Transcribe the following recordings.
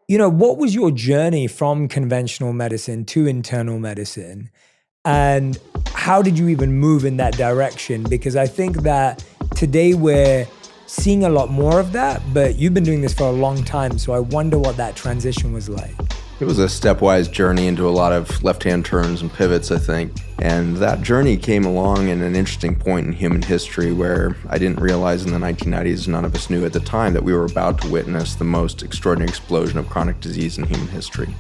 what was your journey from conventional medicine to internal medicine? And how did you even move in that direction? Because I think that today we're seeing a lot more of that, but you've been doing this for a long time. So I wonder what that transition was like. It was a stepwise journey into a lot of left-hand turns and pivots, I think. And that journey came along in an interesting point in human history where I didn't realize in the 1990s, none of us knew at the time, that we were about to witness the most extraordinary explosion of chronic disease in human history.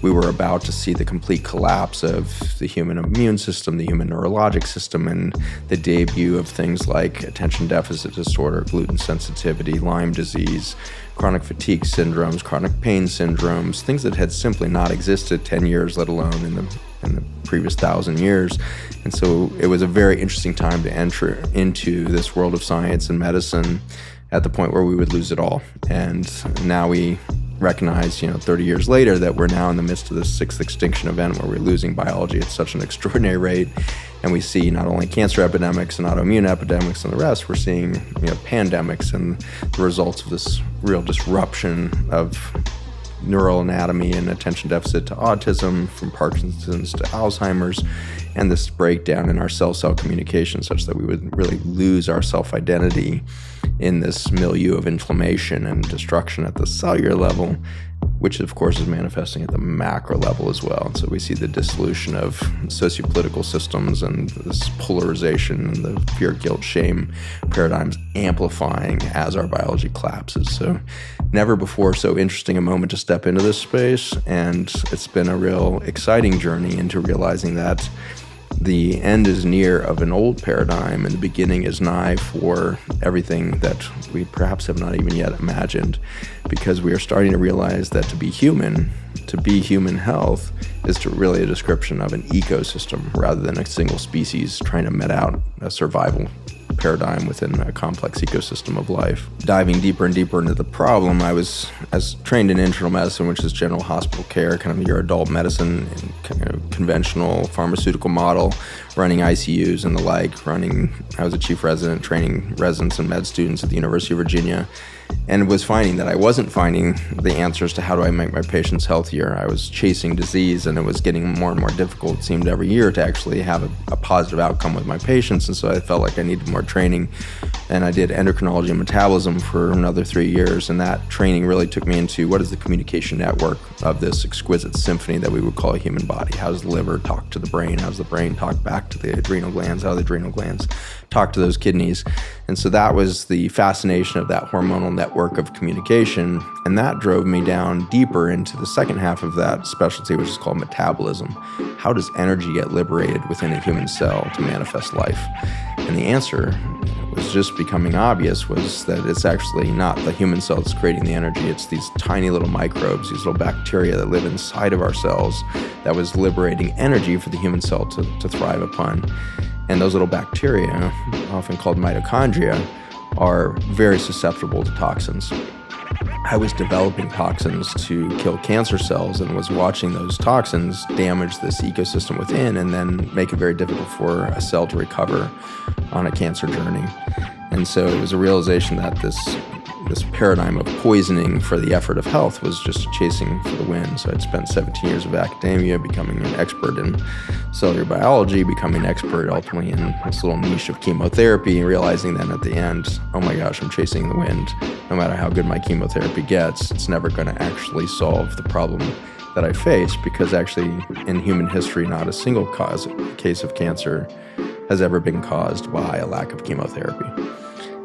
We were about to see the complete collapse of the human immune system, the human neurologic system, and the debut of things like attention deficit disorder, gluten sensitivity, Lyme disease, chronic fatigue syndromes, chronic pain syndromes, things that had simply not existed 10 years, let alone in the previous 1,000 years. And so it was a very interesting time to enter into this world of science and medicine at the point where we would lose it all. And now we recognize, 30 years later, that we're now in the midst of this sixth extinction event where we're losing biology at such an extraordinary rate. And we see not only cancer epidemics and autoimmune epidemics and the rest, we're seeing pandemics and the results of this real disruption of neural anatomy and attention deficit to autism, from Parkinson's to Alzheimer's, and this breakdown in our cell-cell communication such that we would really lose our self-identity in this milieu of inflammation and destruction at the cellular level, which of course is manifesting at the macro level as well. So we see the dissolution of sociopolitical systems and this polarization and the fear, guilt, shame paradigms amplifying as our biology collapses. So never before so interesting a moment to step into this space, and it's been a real exciting journey into realizing that the end is near of an old paradigm and the beginning is nigh for everything that we perhaps have not even yet imagined, because we are starting to realize that to be human health is to really a description of an ecosystem rather than a single species trying to met out a survival paradigm within a complex ecosystem of life. Diving deeper and deeper into the problem, I was trained in internal medicine, which is general hospital care, kind of your adult medicine, conventional pharmaceutical model, running ICUs and the like. I was a chief resident training residents and med students at the University of Virginia, and was finding that I wasn't finding the answers to how do I make my patients healthier. I was chasing disease, and it was getting more and more difficult, it seemed, every year to actually have a positive outcome with my patients. And so I felt like I needed more training, and I did endocrinology and metabolism for another 3 years, and that training really took me into what is the communication network of this exquisite symphony that we would call a human body. How does the liver talk to the brain? How does the brain talk back to the adrenal glands? How do the adrenal glands talk to those kidneys? And so that was the fascination of that hormonal network of communication, and that drove me down deeper into the second half of that specialty, which is called metabolism. How does energy get liberated within a human cell to manifest life? And the answer was just becoming obvious, was that it's actually not the human cell that's creating the energy. It's these tiny little microbes, these little bacteria that live inside of our cells, that was liberating energy for the human cell to thrive upon. And those little bacteria, often called mitochondria, are very susceptible to toxins. I was developing toxins to kill cancer cells and was watching those toxins damage this ecosystem within and then make it very difficult for a cell to recover on a cancer journey. And so it was a realization that this paradigm of poisoning for the effort of health was just chasing for the wind. So I'd spent 17 years of academia becoming an expert in cellular biology, becoming an expert ultimately in this little niche of chemotherapy, and realizing then at the end, oh my gosh, I'm chasing the wind. No matter how good my chemotherapy gets, it's never going to actually solve the problem that I face, because actually in human history, not a single case of cancer has ever been caused by a lack of chemotherapy.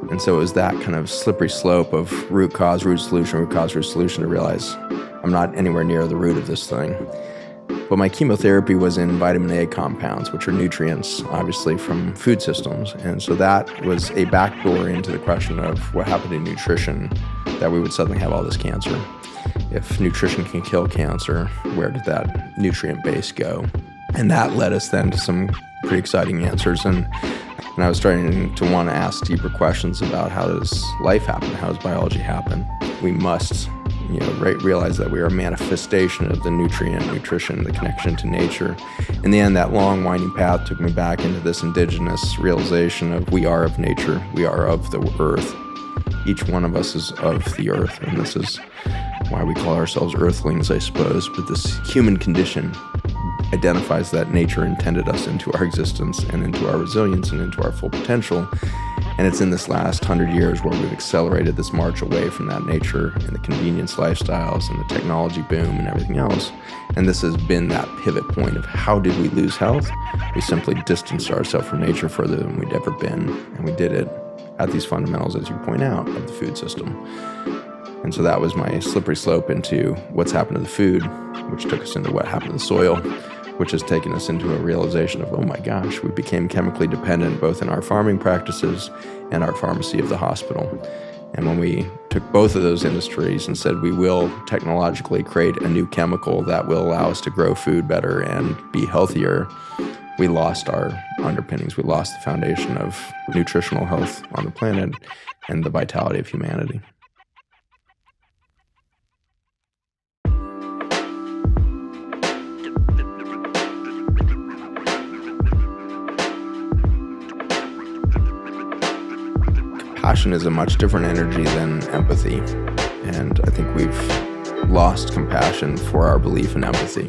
And so it was that kind of slippery slope of root cause, root solution to realize I'm not anywhere near the root of this thing. But my chemotherapy was in vitamin A compounds, which are nutrients, obviously, from food systems. And so that was a backdoor into the question of what happened in nutrition, that we would suddenly have all this cancer. If nutrition can kill cancer, where did that nutrient base go? And that led us then to some pretty exciting answers. And I was starting to want to ask deeper questions about how does life happen? How does biology happen? We must realize that we are a manifestation of the nutrition, the connection to nature. In the end, that long winding path took me back into this indigenous realization of we are of nature, we are of the earth. Each one of us is of the earth, and this is why we call ourselves earthlings, I suppose. But this human condition identifies that nature intended us into our existence and into our resilience and into our full potential. And it's in this last 100 years where we've accelerated this march away from that nature and the convenience lifestyles and the technology boom and everything else. And this has been that pivot point of how did we lose health? We simply distanced ourselves from nature further than we'd ever been. And we did it at these fundamentals, as you point out, of the food system. And so that was my slippery slope into what's happened to the food, which took us into what happened to the soil, which has taken us into a realization of, oh my gosh, we became chemically dependent both in our farming practices and our pharmacy of the hospital. And when we took both of those industries and said we will technologically create a new chemical that will allow us to grow food better and be healthier, we lost our underpinnings. We lost the foundation of nutritional health on the planet and the vitality of humanity. Compassion is a much different energy than empathy. And I think we've lost compassion for our belief in empathy.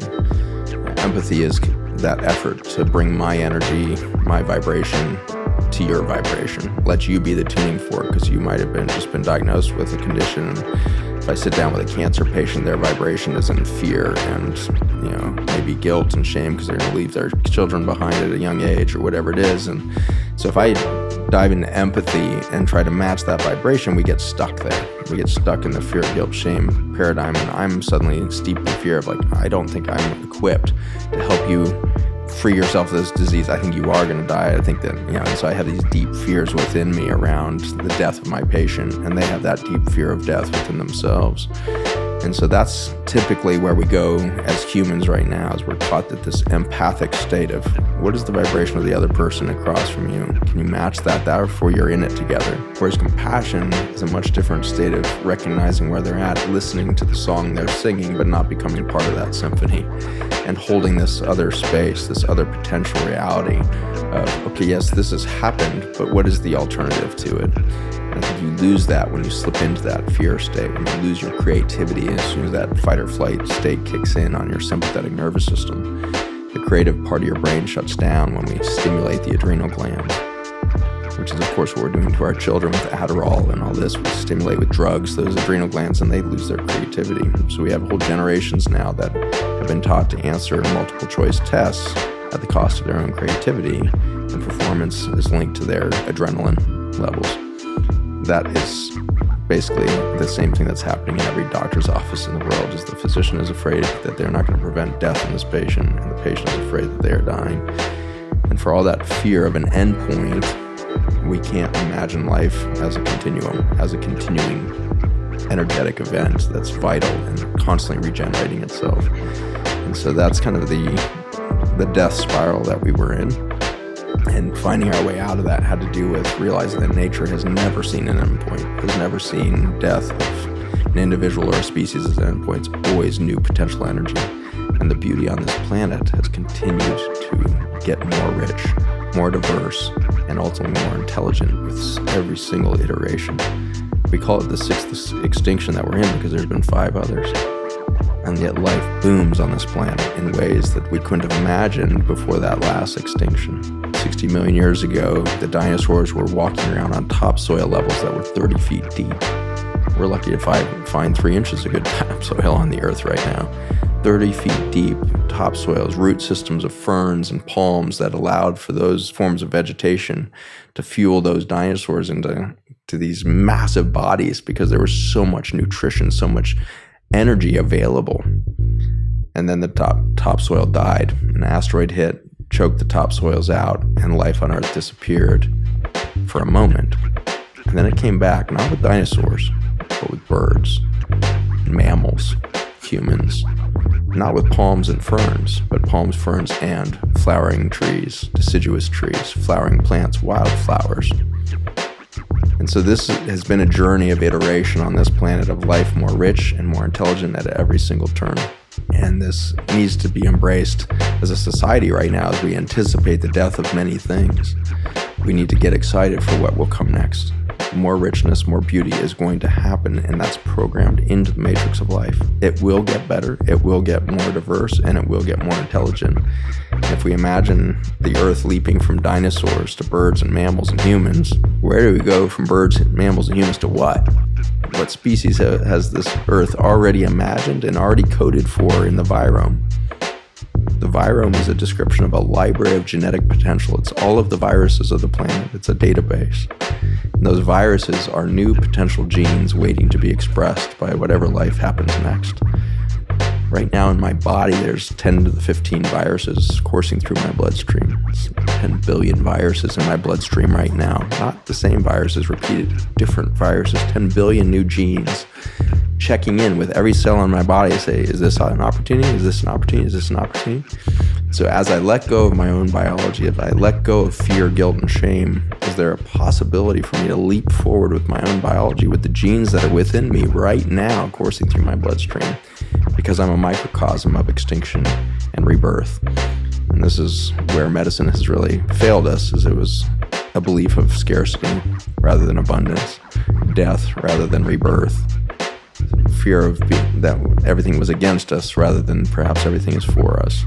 Empathy is that effort to bring my energy, my vibration to your vibration. Let you be the tuning fork, because you might have just been diagnosed with a condition. If I sit down with a cancer patient, their vibration is in fear and, maybe guilt and shame because they're going to leave their children behind at a young age or whatever it is. And so if I dive into empathy and try to match that vibration, we get stuck there. We get stuck in the fear, guilt, shame paradigm, and I'm suddenly steeped in fear of I don't think I'm equipped to help you free yourself of this disease. I think you are going to die. I think that, and so I have these deep fears within me around the death of my patient, and they have that deep fear of death within themselves. And so that's typically where we go as humans right now, as we're taught that this empathic state of what is the vibration of the other person across from you? Can you match that? Therefore, you're in it together. Whereas compassion is a much different state of recognizing where they're at, listening to the song they're singing, but not becoming part of that symphony, and holding this other space, this other potential reality of, okay, yes, this has happened, but what is the alternative to it? And I think you lose that when you slip into that fear state, when you lose your creativity as soon as that fight or flight state kicks in on your sympathetic nervous system. The creative part of your brain shuts down when we stimulate the adrenal glands, which is, of course, what we're doing to our children with Adderall and all this. We stimulate with drugs those adrenal glands, and they lose their creativity. So we have whole generations now that have been taught to answer multiple choice tests at the cost of their own creativity, and performance is linked to their adrenaline levels. That is basically the same thing that's happening in every doctor's office in the world, is the physician is afraid that they're not going to prevent death in this patient, and the patient is afraid that they are dying. And for all that fear of an endpoint, we can't imagine life as a continuum, as a continuing energetic event that's vital and constantly regenerating itself. And so that's kind of the death spiral that we were in. And finding our way out of that had to do with realizing that nature has never seen an endpoint, has never seen death of an individual or a species as an endpoint. It's always new potential energy. And the beauty on this planet has continued to get more rich, more diverse, and ultimately more intelligent with every single iteration. We call it the sixth extinction that we're in because there's been 5 others. And yet life booms on this planet in ways that we couldn't have imagined before that last extinction. 60 million years ago, the dinosaurs were walking around on topsoil levels that were 30 feet deep. We're lucky to find 3 inches of good topsoil on the earth right now. 30 feet deep topsoils, root systems of ferns and palms that allowed for those forms of vegetation to fuel those dinosaurs into these massive bodies because there was so much nutrition, so much energy available. And then the topsoil died. An asteroid hit, choked the topsoils out, and life on Earth disappeared for a moment. And then it came back, not with dinosaurs, but with birds, mammals, humans. Not with palms and ferns, but palms, ferns, and flowering trees, deciduous trees, flowering plants, wildflowers. And so this has been a journey of iteration on this planet of life more rich and more intelligent at every single turn. And this needs to be embraced as a society right now as we anticipate the death of many things. We need to get excited for what will come next. more richness, more beauty is going to happen, and that's programmed into the matrix of life. It will get better, it will get more diverse, and it will get more intelligent. And if we imagine the earth leaping from dinosaurs to birds and mammals and humans, where do we go from birds, mammals, and humans to what? What species has this earth already imagined and already coded for in the virome? The virome is a description of a library of genetic potential. It's all of the viruses of the planet. It's a database. And those viruses are new potential genes waiting to be expressed by whatever life happens next. Right now in my body, there's 10 to the 15 viruses coursing through my bloodstream. It's 10 billion viruses in my bloodstream right now. Not the same viruses repeated, different viruses, 10 billion new genes checking in with every cell in my body to say, is this an opportunity? Is this an opportunity? Is this an opportunity? So as I let go of my own biology, if I let go of fear, guilt, and shame, is there a possibility for me to leap forward with my own biology, with the genes that are within me right now coursing through my bloodstream? Because I'm a microcosm of extinction and rebirth. And this is where medicine has really failed us, is it was a belief of scarcity rather than abundance, death rather than rebirth, fear of that everything was against us rather than perhaps everything is for us.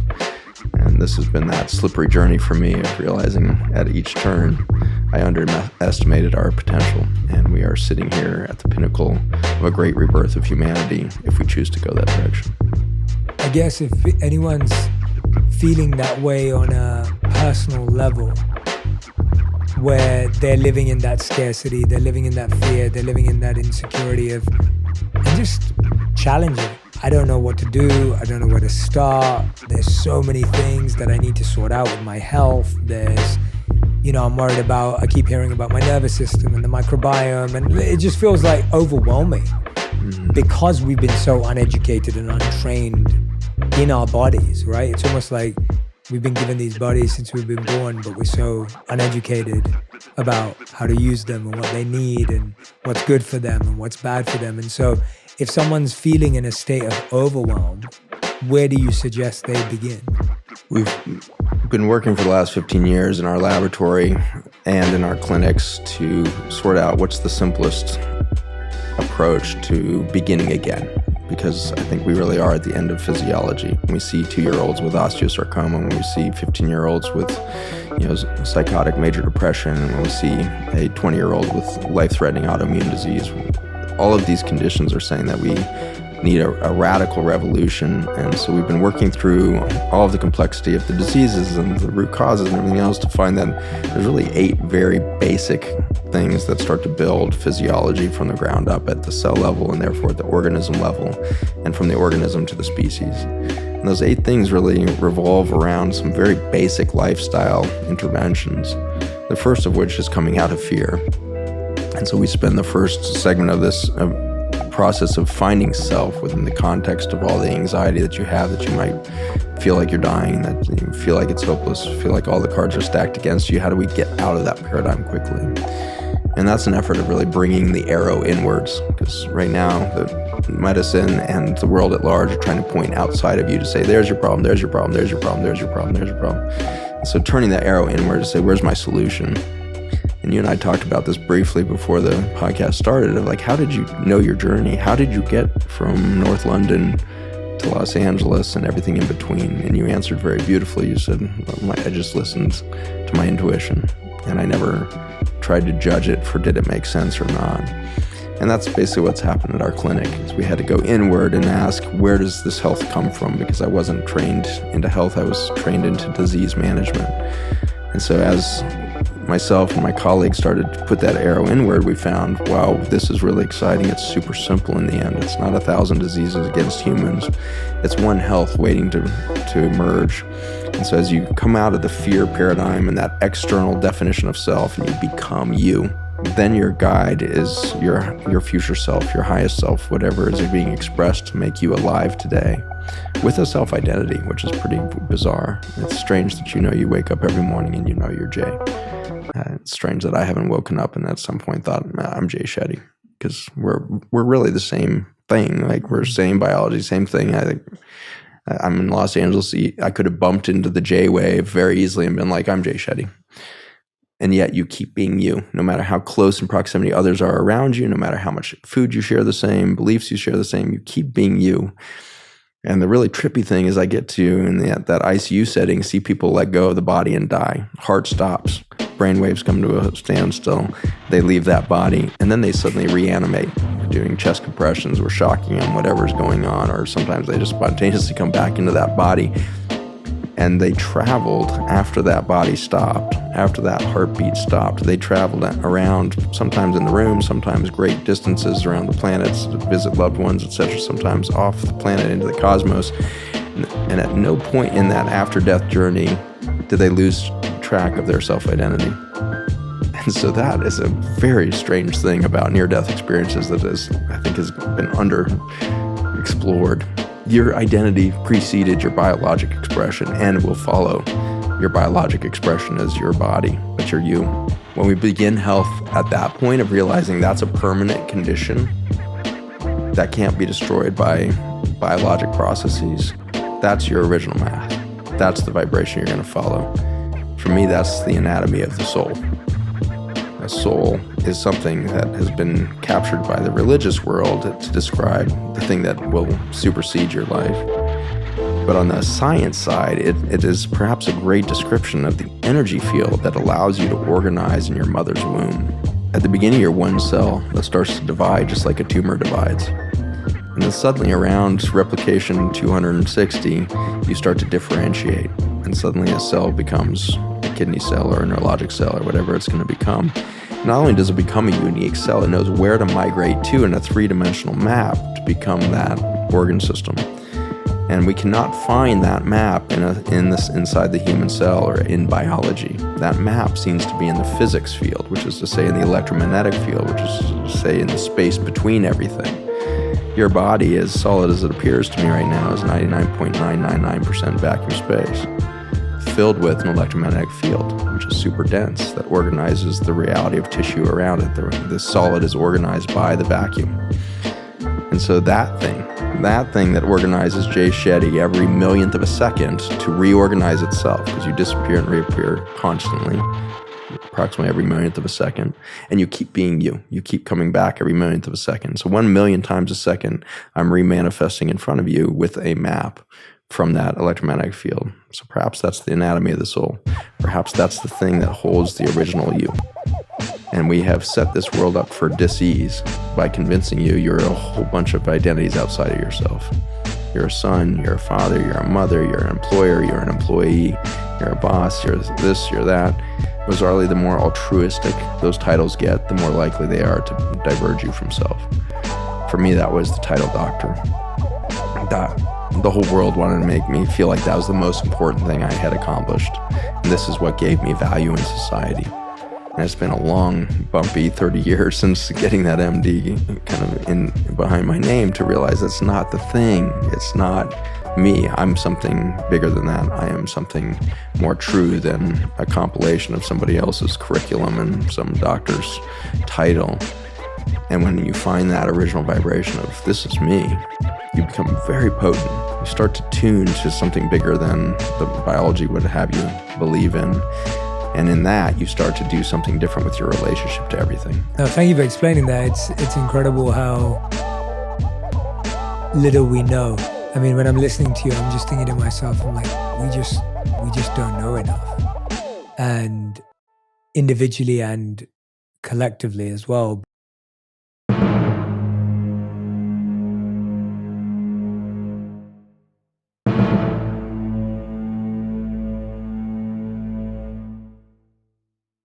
And this has been that slippery journey for me of realizing at each turn I underestimated our potential, and we are sitting here at the pinnacle of a great rebirth of humanity if we choose to go that direction. I guess if anyone's feeling that way on a personal level, where they're living in that scarcity, they're living in that fear, they're living in that insecurity of, and just challenging. I don't know what to do. I don't know where to start. There's so many things that I need to sort out with my health. There's, I'm worried about, I keep hearing about my nervous system and the microbiome, and it just feels like overwhelming because we've been so uneducated and untrained in our bodies, right? It's almost like we've been given these bodies since we've been born, but we're so uneducated about how to use them and what they need and what's good for them and what's bad for them. And so if someone's feeling in a state of overwhelm, where do you suggest they begin? We've been working for the last 15 years in our laboratory and in our clinics to sort out what's the simplest approach to beginning again. Because I think we really are at the end of physiology. When we see 2-year-olds with osteosarcoma, when we see 15-year-olds with psychotic major depression, and when we see a 20-year-old with life-threatening autoimmune disease, all of these conditions are saying that we need a radical revolution. And so we've been working through all of the complexity of the diseases and the root causes and everything else to find that there's really 8 very basic things that start to build physiology from the ground up at the cell level and therefore at the organism level, and from the organism to the species. And those 8 things really revolve around some very basic lifestyle interventions, the first of which is coming out of fear. And so we spend the first segment of this process of finding self within the context of all the anxiety that you have, that you might feel like you're dying, that you feel like it's hopeless, feel like all the cards are stacked against you. How do we get out of that paradigm quickly? And that's an effort of really bringing the arrow inwards, because right now the medicine and the world at large are trying to point outside of you to say, there's your problem, there's your problem, there's your problem, there's your problem, there's your problem. And so turning that arrow inward to say, where's my solution? And you and I talked about this briefly before the podcast started, of like, how did you know your journey? How did you get from North London to Los Angeles and everything in between? And you answered very beautifully. You said, I just listened to my intuition, and I never tried to judge it for did it make sense or not. And that's basically what's happened at our clinic, is we had to go inward and ask, where does this health come from? Because I wasn't trained into health, I was trained into disease management. And so as myself and my colleagues started to put that arrow inward, we found, wow, this is really exciting. It's super simple in the end. It's not 1,000 diseases against humans. It's one health waiting to emerge. And so as you come out of the fear paradigm and that external definition of self, and you become you, then your guide is your future self, your highest self, whatever is being expressed to make you alive today, with a self-identity, which is pretty bizarre. It's strange that you wake up every morning and you're Jay. It's strange that I haven't woken up and at some point thought, I'm Jay Shetty, because we're really the same thing. Like, we're same biology, same thing. I'm in Los Angeles. I could have bumped into the J wave very easily and been like, I'm Jay Shetty. And yet you keep being you, no matter how close in proximity others are around you, no matter how much food you share the same, beliefs you share the same, you keep being you. And the really trippy thing is I get to, in that ICU setting, see people let go of the body and die. Heart stops, brain waves come to a standstill, they leave that body, and then they suddenly reanimate. Doing chest compressions, we're shocking them, whatever's going on, or sometimes they just spontaneously come back into that body. And they traveled after that body stopped, after that heartbeat stopped. They traveled around, sometimes in the room, sometimes great distances around the planets to visit loved ones, etc., sometimes off the planet into the cosmos. And at no point in that after-death journey did they lose track of their self-identity. And so that is a very strange thing about near-death experiences that I think has been underexplored. Your identity preceded your biologic expression and will follow your biologic expression as your body, but you're you. When we begin health at that point of realizing that's a permanent condition that can't be destroyed by biologic processes, that's your original math. That's the vibration you're going to follow. For me, that's the anatomy of the soul. A soul is something that has been captured by the religious world to describe the thing that will supersede your life. But on the science side, it is perhaps a great description of the energy field that allows you to organize in your mother's womb. At the beginning, you're one cell that starts to divide just like a tumor divides. And then suddenly around replication 260, you start to differentiate. And suddenly a cell becomes a kidney cell or a neurologic cell or whatever it's going to become. Not only does it become a unique cell, it knows where to migrate to in a three-dimensional map to become that organ system. And we cannot find that map inside the human cell or in biology. That map seems to be in the physics field, which is to say in the electromagnetic field, which is to say in the space between everything. Your body, as solid as it appears to me right now, is 99.999% vacuum space, filled with an electromagnetic field, which is super dense, that organizes the reality of tissue around it. The solid is organized by the vacuum. And so that thing that organizes Jay Shetty every millionth of a second to reorganize itself, because you disappear and reappear constantly, approximately every millionth of a second, and you keep being you. You keep coming back every millionth of a second. So 1 million times a second, I'm remanifesting in front of you with a map from that electromagnetic field. So perhaps that's the anatomy of the soul. Perhaps that's the thing that holds the original you. And we have set this world up for dis-ease by convincing you you're a whole bunch of identities outside of yourself. You're a son, you're a father, you're a mother, you're an employer, you're an employee, you're a boss, you're this, you're that. Bizarrely, the more altruistic those titles get, the more likely they are to diverge you from self. For me, that was the title doctor. The whole world wanted to make me feel like that was the most important thing I had accomplished. And this is what gave me value in society. And it's been a long, bumpy 30 years since getting that MD kind of in behind my name to realize it's not the thing. It's not me. I'm something bigger than that. I am something more true than a compilation of somebody else's curriculum and some doctor's title. And when you find that original vibration of this is me, you become very potent. You start to tune to something bigger than the biology would have you believe in. And in that, you start to do something different with your relationship to everything. No, thank you for explaining that. It's incredible how little we know. I mean, when I'm listening to you, I'm just thinking to myself, I'm like, we just don't know enough. And individually and collectively as well.